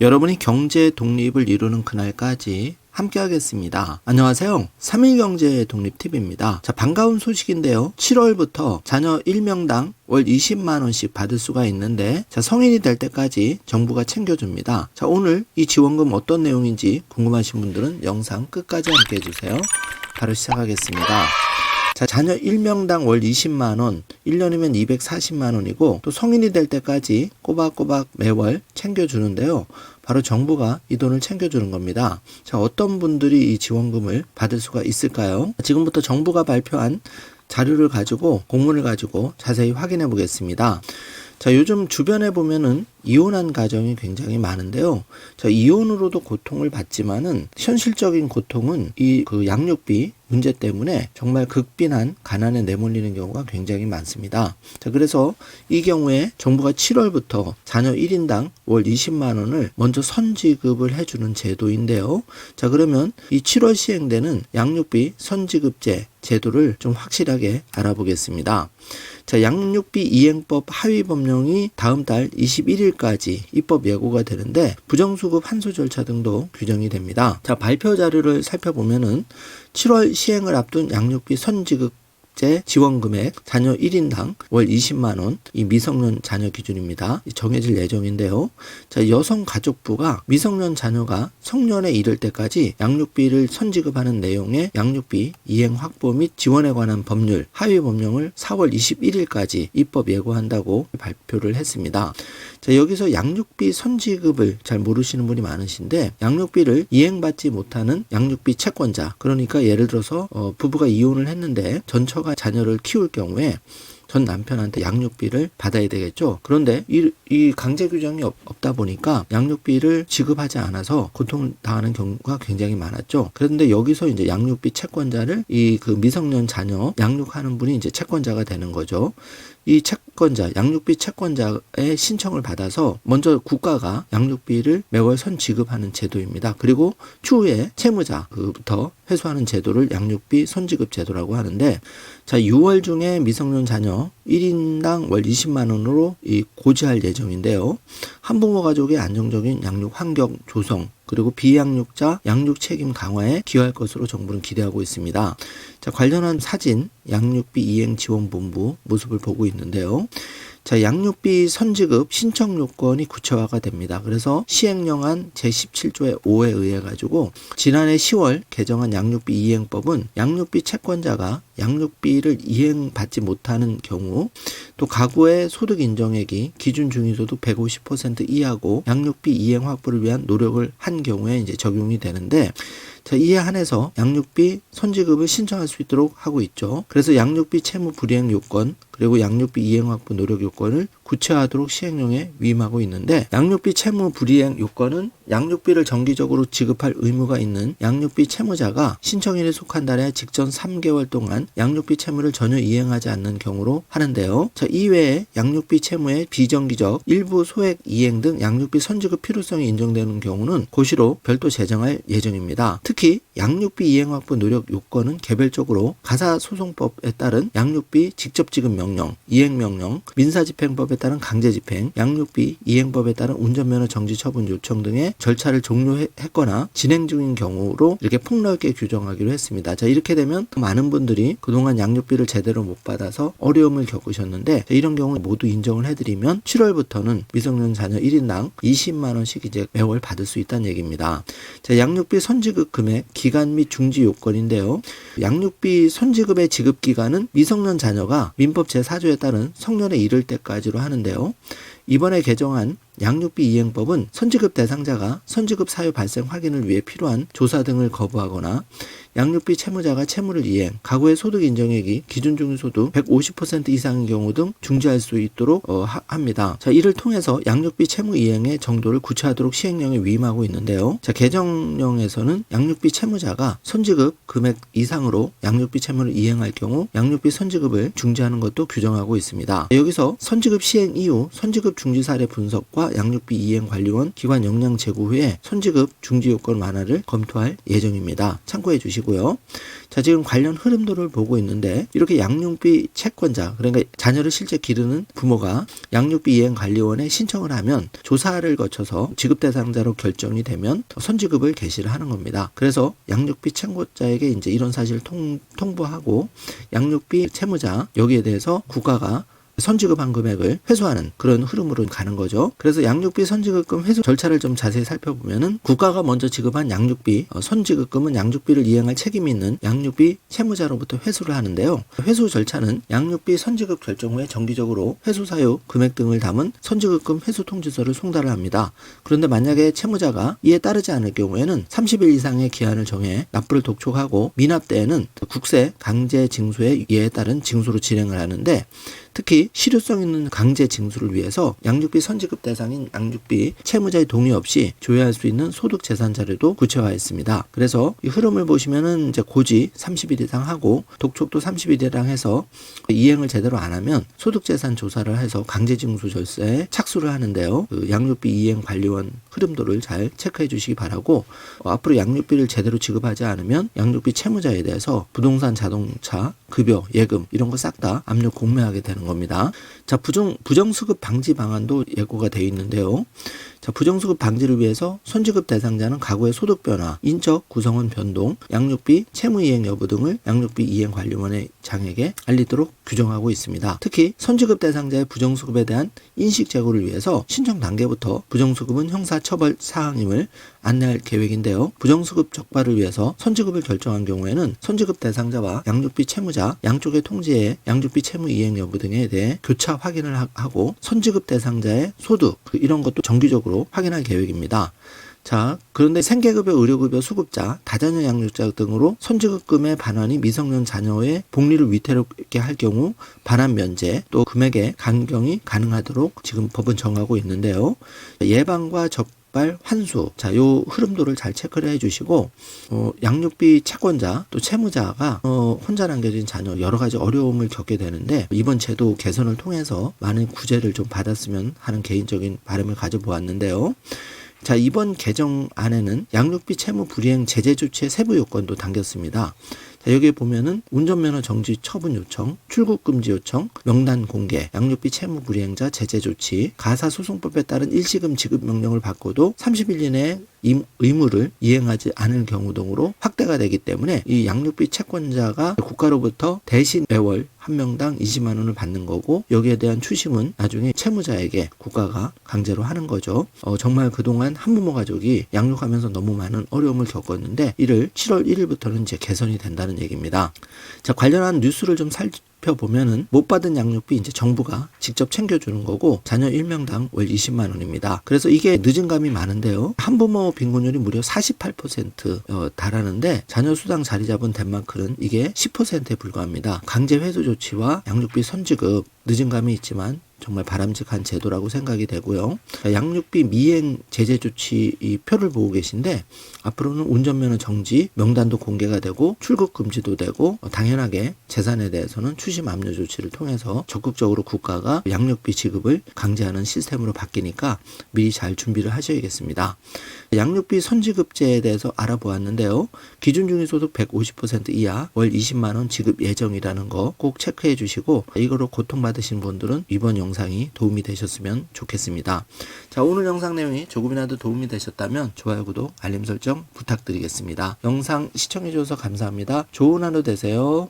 여러분이 경제 독립을 이루는 그날까지 함께 하겠습니다. 안녕하세요. 3일 경제 독립TV입니다. 자, 반가운 소식인데요. 7월부터 자녀 1명당 월 20만원씩 받을 수가 있는데, 자, 성인이 될 때까지 정부가 챙겨줍니다. 자, 오늘 이 지원금 어떤 내용인지 궁금하신 분들은 영상 끝까지 함께 해주세요. 바로 시작하겠습니다. 자, 자녀 1명당 월 20만원, 1년이면 240만원이고, 또 성인이 될 때까지 꼬박꼬박 매월 챙겨주는데요. 바로 정부가 이 돈을 챙겨주는 겁니다. 자, 어떤 분들이 이 지원금을 받을 수가 있을까요? 지금부터 정부가 발표한 자료를 가지고, 공문을 가지고 자세히 확인해 보겠습니다. 자, 요즘 주변에 보면은 이혼한 가정이 굉장히 많은데요. 자, 이혼으로도 고통을 받지만은 현실적인 고통은 이 양육비 문제 때문에 정말 극빈한 가난에 내몰리는 경우가 굉장히 많습니다. 자, 그래서 이 경우에 정부가 7월부터 자녀 1인당 월 20만 원을 먼저 선지급을 해주는 제도인데요. 자, 그러면 이 7월 시행되는 양육비 선지급제 제도를 좀 확실하게 알아보겠습니다. 자, 양육비 이행법 하위 법령이 다음 달 21일까지 입법 예고가 되는데, 부정수급 환수 절차 등도 규정이 됩니다. 자, 발표 자료를 살펴보면은 7월 시행을 앞둔 양육비 선지급 지원 금액 자녀 1인당 월 20만원, 이 미성년 자녀 기준입니다. 정해질 예정인데요. 자, 여성가족부가 미성년 자녀가 성년에 이를 때까지 양육비를 선지급하는 내용의 양육비 이행 확보 및 지원에 관한 법률 하위 법령을 4월 21일까지 입법 예고한다고 발표를 했습니다. 자, 여기서 양육비 선지급을 잘 모르시는 분이 많으신데, 양육비를 이행받지 못하는 양육비 채권자, 그러니까 예를 들어서 부부가 이혼을 했는데 전처가 자녀를 키울 경우에 전 남편한테 양육비를 받아야 되겠죠. 그런데 이 강제 규정이 없다 보니까 양육비를 지급하지 않아서 고통을 당하는 경우가 굉장히 많았죠. 그런데 여기서 이제 양육비 채권자를 미성년 자녀 양육하는 분이 이제 채권자가 되는 거죠. 이 채권자, 양육비 채권자의 신청을 받아서 먼저 국가가 양육비를 매월 선지급하는 제도입니다. 그리고 추후에 채무자부터 회수하는 제도를 양육비 선지급 제도라고 하는데, 자, 6월 중에 미성년 자녀 1인당 월 20만 원으로 고지할 예정인데요. 한부모 가족의 안정적인 양육 환경 조성, 그리고 비양육자 양육 책임 강화에 기여할 것으로 정부는 기대하고 있습니다. 자, 관련한 사진 양육비 이행 지원본부 모습을 보고 있는데요. 자, 양육비 선지급 신청 요건이 구체화가 됩니다. 그래서 시행령안 제17조의 5에 의해 가지고 지난해 10월 개정한 양육비 이행법은 양육비 채권자가 양육비를 이행받지 못하는 경우, 또 가구의 소득 인정액이 기준 중위소득 150% 이하고 양육비 이행 확보를 위한 노력을 한 경우에 이제 적용이 되는데, 자, 이에 한해서 양육비 선지급을 신청할 수 있도록 하고 있죠. 그래서 양육비 채무 불이행 요건, 그리고 양육비 이행 확보 노력 요건을 구체화하도록 시행령에 위임하고 있는데, 양육비 채무 불이행 요건은 양육비를 정기적으로 지급할 의무가 있는 양육비 채무자가 신청일에 속한 달에 직전 3개월 동안 양육비 채무를 전혀 이행하지 않는 경우로 하는데요. 자, 이외에 양육비 채무의 비정기적 일부 소액 이행 등 양육비 선지급 필요성이 인정되는 경우는 고시로 별도 제정할 예정입니다. 특히 양육비 이행 확보 노력 요건은 개별적으로 가사소송법에 따른 양육비 직접 지급 명령, 이행 명령, 민사집행법에 따른 강제집행, 양육비 이행법에 따른 운전면허 정지 처분 요청 등의 절차를 종료했거나 진행 중인 경우로 이렇게 폭넓게 규정하기로 했습니다. 자, 이렇게 되면 많은 분들이 그동안 양육비를 제대로 못 받아서 어려움을 겪으셨는데, 이런 경우 모두 인정을 해드리면 7월부터는 미성년 자녀 1인당 20만 원씩 이제 매월 받을 수 있다는 얘기입니다. 자, 양육비 선지급 금액, 기간 및 중지 요건인데요. 양육비 선지급의 지급 기간은 미성년 자녀가 민법 제4조에 따른 성년에 이를 때까지로 하는데요. 이번에 개정한 양육비 이행법은 선지급 대상자가 선지급 사유 발생 확인을 위해 필요한 조사 등을 거부하거나 양육비 채무자가 채무를 이행, 가구의 소득 인정액이 기준 중위소득 150% 이상인 경우 등 중지할 수 있도록 합니다. 자, 이를 통해서 양육비 채무 이행의 정도를 구체화하도록 시행령에 위임하고 있는데요. 자, 개정령에서는 양육비 채무자가 선지급 금액 이상으로 양육비 채무를 이행할 경우 양육비 선지급을 중지하는 것도 규정하고 있습니다. 여기서 선지급 시행 이후 선지급 중지 사례 분석과 양육비 이행 관리원 기관 역량 제고 후에 선지급 중지 요건 완화를 검토할 예정입니다. 참고해 주시기 주시고요. 자, 지금 관련 흐름도를 보고 있는데 이렇게 양육비 채권자, 그러니까 자녀를 실제 기르는 부모가 양육비 이행관리원에 신청을 하면 조사를 거쳐서 지급 대상자로 결정이 되면 선지급을 개시를 하는 겁니다. 그래서 양육비 채권자에게 이제 이런 사실을 통보하고 양육비 채무자 여기에 대해서 국가가 선지급한 금액을 회수하는 그런 흐름으로 가는 거죠. 그래서 양육비 선지급금 회수 절차를 좀 자세히 살펴보면은 국가가 먼저 지급한 양육비 선지급금은 양육비를 이행할 책임이 있는 양육비 채무자로부터 회수를 하는데요. 회수 절차는 양육비 선지급 결정 후에 정기적으로 회수 사유 금액 등을 담은 선지급금 회수 통지서를 송달을 합니다. 그런데 만약에 채무자가 이에 따르지 않을 경우에는 30일 이상의 기한을 정해 납부를 독촉하고 미납 때에는 국세 강제 징수에 이에 따른 징수로 진행을 하는데 특히 실효성 있는 강제 징수를 위해서 양육비 선지급 대상인 양육비 채무자의 동의 없이 조회할 수 있는 소득 재산 자료도 구체화했습니다. 그래서 이 흐름을 보시면은 이제 고지 30일 이상 하고 독촉도 30일 이상 해서 이행을 제대로 안 하면 소득 재산 조사를 해서 강제 징수 절차에 착수를 하는데요. 그 양육비 이행 관리원 흐름도를 잘 체크해 주시기 바라고 앞으로 양육비를 제대로 지급하지 않으면 양육비 채무자에 대해서 부동산, 자동차, 급여, 예금 이런 거 싹 다 압력 공매하게 되는 겁니다. 자, 부정수급 방지 방안도 예고가 되어 있는데요. 자, 부정수급 방지를 위해서 선지급 대상자는 가구의 소득 변화, 인적 구성원 변동, 양육비 채무 이행 여부 등을 양육비 이행 관리원의 장에게 알리도록 규정하고 있습니다. 특히 선지급 대상자의 부정수급에 대한 인식 제고를 위해서 신청 단계부터 부정수급은 형사처벌 사항임을 안내할 계획인데요. 부정수급 적발을 위해서 선지급을 결정한 경우에는 선지급 대상자와 양육비 채무자 양쪽의 통지에 양육비 채무 이행 여부 등에 대해 교차 확인을 하고 선지급 대상자의 소득 이런 것도 정기적으로 확인할 계획입니다. 자, 그런데 생계급여, 의료급여 수급자, 다자녀 양육자 등으로 선지급금의 반환이 미성년 자녀의 복리를 위태롭게 할 경우 반환 면제 또 금액의 간경이 가능하도록 지금 법은 정하고 있는데요. 예방과 적발 환수. 자, 요 흐름도를 잘 체크를 해주시고, 양육비 채권자 또 채무자가 혼자 남겨진 자녀 여러 가지 어려움을 겪게 되는데 이번 제도 개선을 통해서 많은 구제를 좀 받았으면 하는 개인적인 바람을 가져보았는데요. 자, 이번 개정안에는 양육비 채무 불이행 제재 조치의 세부 요건도 담겼습니다. 자, 여기에 보면은 운전면허 정지 처분 요청, 출국 금지 요청, 명단 공개, 양육비 채무 불이행자 제재 조치, 가사소송법에 따른 일시금 지급 명령을 받고도 30일 이내에 의무를 이행하지 않을 경우 등으로 확대가 되기 때문에 이 양육비 채권자가 국가로부터 대신 매월 한 명당 20만 원을 받는 거고 여기에 대한 추심은 나중에 채무자에게 국가가 강제로 하는 거죠. 정말 그동안 한부모 가족이 양육하면서 너무 많은 어려움을 겪었는데 이를 7월 1일부터는 이제 개선이 된다는 얘기입니다. 자, 관련한 뉴스를 좀 살펴보면은 못 받은 양육비 이제 정부가 직접 챙겨주는 거고 자녀 1명당 월 20만 원입니다. 그래서 이게 늦은 감이 많은데요. 한부모 빈곤율이 무려 48% 달하는데 자녀 수당 자리 잡은 덴마크는 이게 10%에 불과합니다. 강제 회수 조치와 양육비 선지급 늦은 감이 있지만 정말 바람직한 제도라고 생각이 되고요. 양육비 미행 제재 조치 이 표를 보고 계신데 앞으로는 운전면허 정지, 명단도 공개가 되고 출국 금지도 되고 당연하게 재산에 대해서는 추심 압류 조치를 통해서 적극적으로 국가가 양육비 지급을 강제하는 시스템으로 바뀌니까 미리 잘 준비를 하셔야겠습니다. 양육비 선지급제에 대해서 알아보았는데요. 기준 중위소득 150% 이하 월 20만 원 지급 예정이라는 거 꼭 체크해 주시고 이거로 고통받으신 분들은 이번 영상이 도움이 되셨으면 좋겠습니다. 자, 오늘 영상 내용이 조금이라도 도움이 되셨다면 좋아요, 구독, 알림 설정 부탁드리겠습니다. 영상 시청해 주셔서 감사합니다. 좋은 하루 되세요.